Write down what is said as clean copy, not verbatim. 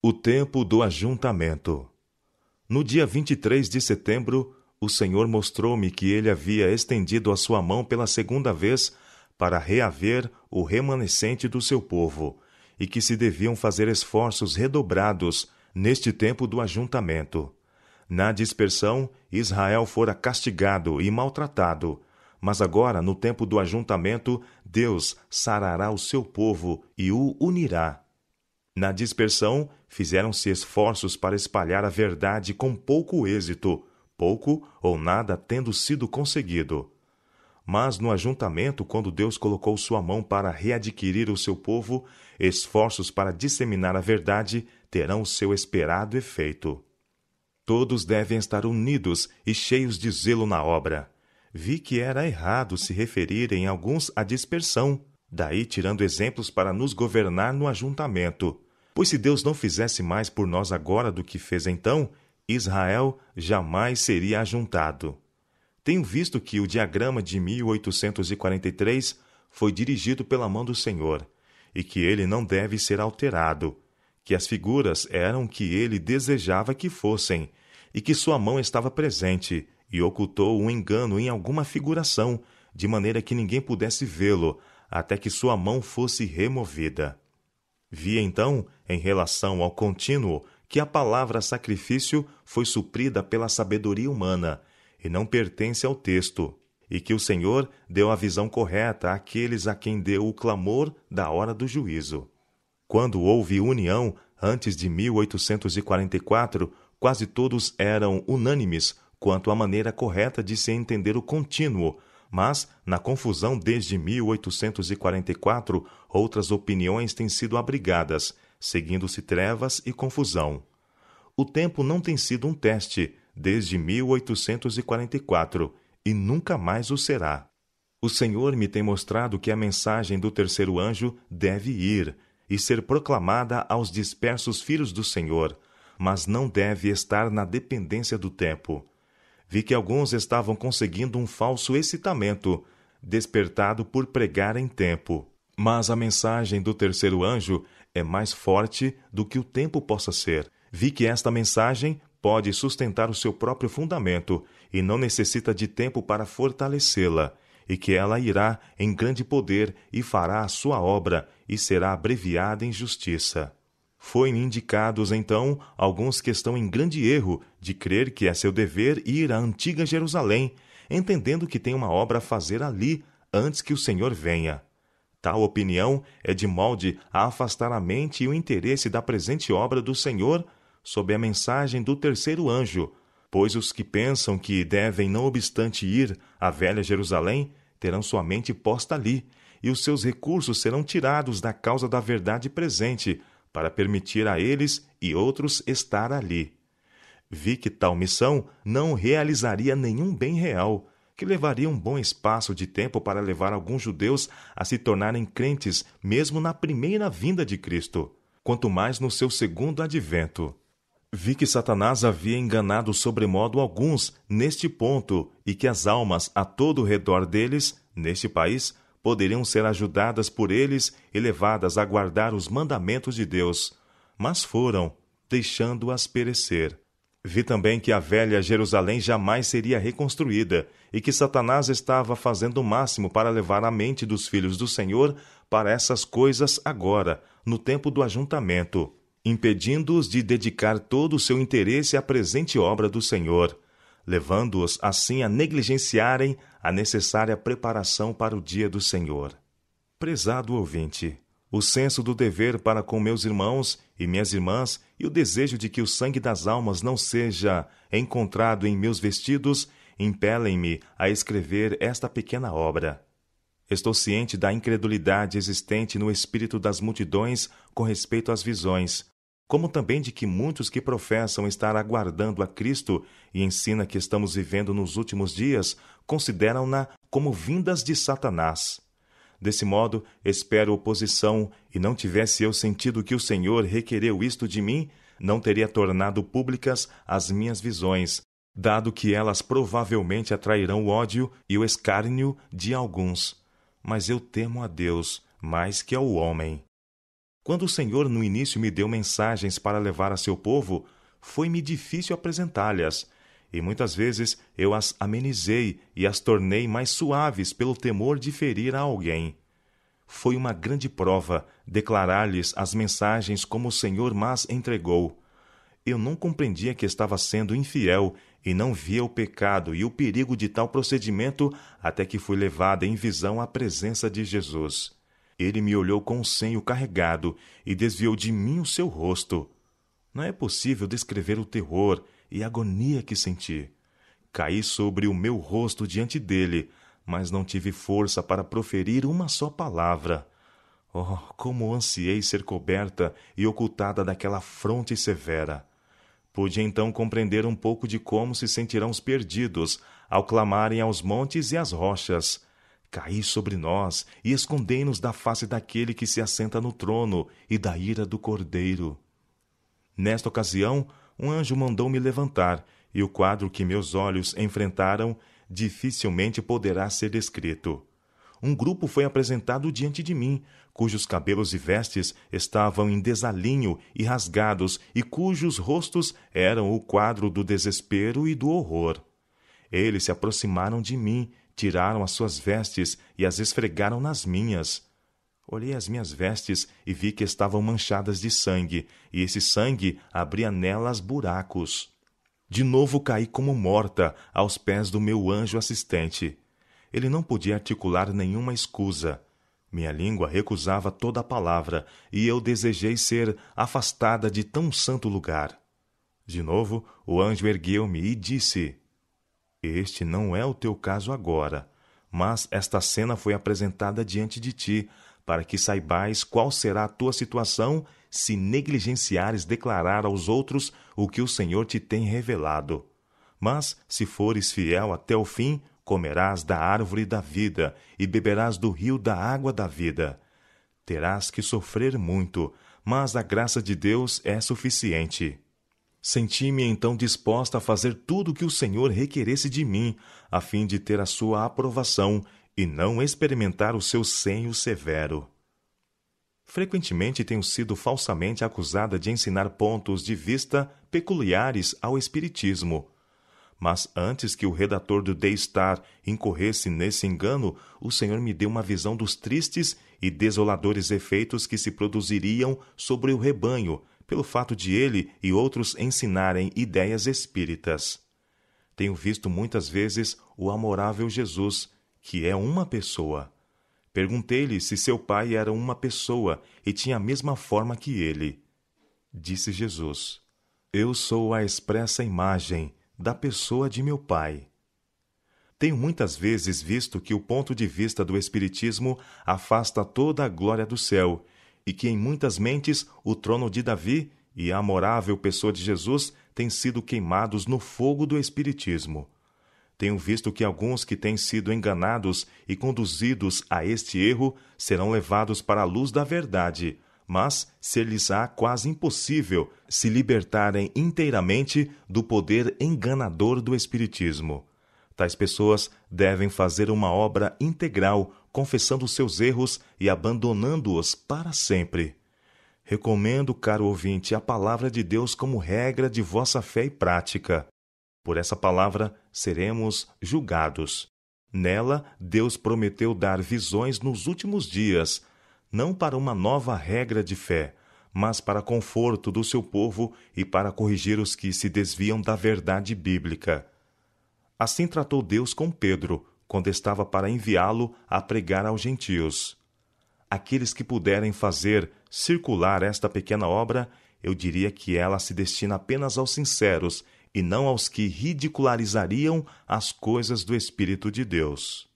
O tempo do ajuntamento. No dia 23 de setembro, o Senhor mostrou-me que ele havia estendido a sua mão pela segunda vez para reaver o remanescente do seu povo, e que se deviam fazer esforços redobrados neste tempo do ajuntamento. Na dispersão, Israel fora castigado e maltratado, mas agora, no tempo do ajuntamento, Deus sarará o seu povo e o unirá. Na dispersão, fizeram-se esforços para espalhar a verdade com pouco êxito, pouco ou nada tendo sido conseguido. Mas no ajuntamento, quando Deus colocou sua mão para readquirir o seu povo, esforços para disseminar a verdade terão o seu esperado efeito. Todos devem estar unidos e cheios de zelo na obra. Vi que era errado se referirem alguns à dispersão, daí tirando exemplos para nos governar no ajuntamento. Pois se Deus não fizesse mais por nós agora do que fez então, Israel jamais seria ajuntado. Tenho visto que o diagrama de 1843 foi dirigido pela mão do Senhor, e que ele não deve ser alterado, que as figuras eram o que ele desejava que fossem, e que sua mão estava presente, e ocultou um engano em alguma figuração, de maneira que ninguém pudesse vê-lo, até que sua mão fosse removida. Vi então, em relação ao contínuo, que a palavra sacrifício foi suprida pela sabedoria humana, e não pertence ao texto, e que o Senhor deu a visão correta àqueles a quem deu o clamor da hora do juízo. Quando houve união, antes de 1844, quase todos eram unânimes quanto à maneira correta de se entender o contínuo, mas, na confusão desde 1844, outras opiniões têm sido abrigadas, seguindo-se trevas e confusão. O tempo não tem sido um teste desde 1844, e nunca mais o será. O Senhor me tem mostrado que a mensagem do terceiro anjo deve ir e ser proclamada aos dispersos filhos do Senhor, mas não deve estar na dependência do tempo. Vi que alguns estavam conseguindo um falso excitamento, despertado por pregar em tempo. Mas a mensagem do terceiro anjo é mais forte do que o tempo possa ser. Vi que esta mensagem pode sustentar o seu próprio fundamento e não necessita de tempo para fortalecê-la, e que ela irá em grande poder e fará a sua obra e será abreviada em justiça. Foi-me indicados, então, alguns que estão em grande erro de crer que é seu dever ir à antiga Jerusalém, entendendo que tem uma obra a fazer ali antes que o Senhor venha. Tal opinião é de molde a afastar a mente e o interesse da presente obra do Senhor sob a mensagem do terceiro anjo, pois os que pensam que devem, não obstante ir à velha Jerusalém, terão sua mente posta ali, e os seus recursos serão tirados da causa da verdade presente, para permitir a eles e outros estar ali. Vi que tal missão não realizaria nenhum bem real, que levaria um bom espaço de tempo para levar alguns judeus a se tornarem crentes mesmo na primeira vinda de Cristo, quanto mais no seu segundo advento. Vi que Satanás havia enganado sobremodo alguns neste ponto e que as almas a todo o redor deles, neste país, poderiam ser ajudadas por eles e levadas a guardar os mandamentos de Deus, mas foram, deixando-as perecer. Vi também que a velha Jerusalém jamais seria reconstruída e que Satanás estava fazendo o máximo para levar a mente dos filhos do Senhor para essas coisas agora, no tempo do ajuntamento, impedindo-os de dedicar todo o seu interesse à presente obra do Senhor, levando-os assim a negligenciarem a necessária preparação para o dia do Senhor. Prezado ouvinte, o senso do dever para com meus irmãos e minhas irmãs e o desejo de que o sangue das almas não seja encontrado em meus vestidos impelem-me a escrever esta pequena obra. Estou ciente da incredulidade existente no espírito das multidões com respeito às visões, como também de que muitos que professam estar aguardando a Cristo e ensina que estamos vivendo nos últimos dias, consideram-na como vindas de Satanás. Desse modo, espero oposição, e não tivesse eu sentido que o Senhor requereu isto de mim, não teria tornado públicas as minhas visões, dado que elas provavelmente atrairão o ódio e o escárnio de alguns. Mas eu temo a Deus mais que ao homem. Quando o Senhor no início me deu mensagens para levar a seu povo, foi-me difícil apresentá-las, e muitas vezes eu as amenizei e as tornei mais suaves pelo temor de ferir a alguém. Foi uma grande prova declarar-lhes as mensagens como o Senhor mas entregou. Eu não compreendia que estava sendo infiel e não via o pecado e o perigo de tal procedimento até que fui levada em visão à presença de Jesus. Ele me olhou com o senho carregado e desviou de mim o seu rosto. Não é possível descrever o terror e a agonia que senti. Caí sobre o meu rosto diante dele, mas não tive força para proferir uma só palavra. Oh, como ansiei ser coberta e ocultada daquela fronte severa! Pude então compreender um pouco de como se sentirão os perdidos ao clamarem aos montes e às rochas: caí sobre nós e escondei-nos da face daquele que se assenta no trono e da ira do Cordeiro. Nesta ocasião, um anjo mandou-me levantar, e o quadro que meus olhos enfrentaram dificilmente poderá ser descrito. Um grupo foi apresentado diante de mim, cujos cabelos e vestes estavam em desalinho e rasgados, e cujos rostos eram o quadro do desespero e do horror. Eles se aproximaram de mim, tiraram as suas vestes e as esfregaram nas minhas. Olhei as minhas vestes e vi que estavam manchadas de sangue, e esse sangue abria nelas buracos. De novo caí como morta aos pés do meu anjo assistente. Ele não podia articular nenhuma escusa. Minha língua recusava toda a palavra, e eu desejei ser afastada de tão santo lugar. De novo, o anjo ergueu-me e disse: Este não é o teu caso agora, mas esta cena foi apresentada diante de ti, para que saibais qual será a tua situação se negligenciares declarar aos outros o que o Senhor te tem revelado. Mas, se fores fiel até o fim, comerás da árvore da vida e beberás do rio da água da vida. Terás que sofrer muito, mas a graça de Deus é suficiente. Senti-me então disposta a fazer tudo o que o Senhor requeresse de mim, a fim de ter a sua aprovação e não experimentar o seu senho severo. Frequentemente tenho sido falsamente acusada de ensinar pontos de vista peculiares ao Espiritismo. Mas antes que o redator do The Star incorresse nesse engano, o Senhor me deu uma visão dos tristes e desoladores efeitos que se produziriam sobre o rebanho, pelo fato de ele e outros ensinarem ideias espíritas. Tenho visto muitas vezes o amorável Jesus, que é uma pessoa. Perguntei-lhe se seu pai era uma pessoa e tinha a mesma forma que ele. Disse Jesus: Eu sou a expressa imagem da pessoa de meu pai. Tenho muitas vezes visto que o ponto de vista do Espiritismo afasta toda a glória do céu, e que em muitas mentes o trono de Davi e a amorável pessoa de Jesus têm sido queimados no fogo do Espiritismo. Tenho visto que alguns que têm sido enganados e conduzidos a este erro serão levados para a luz da verdade, mas ser-lhes-á quase impossível se libertarem inteiramente do poder enganador do Espiritismo. Tais pessoas devem fazer uma obra integral, confessando seus erros e abandonando-os para sempre. Recomendo, caro ouvinte, a palavra de Deus como regra de vossa fé e prática. Por essa palavra seremos julgados. Nela, Deus prometeu dar visões nos últimos dias, não para uma nova regra de fé, mas para conforto do seu povo e para corrigir os que se desviam da verdade bíblica. Assim tratou Deus com Pedro, quando estava para enviá-lo a pregar aos gentios. Aqueles que puderem fazer circular esta pequena obra, eu diria que ela se destina apenas aos sinceros e não aos que ridicularizariam as coisas do Espírito de Deus.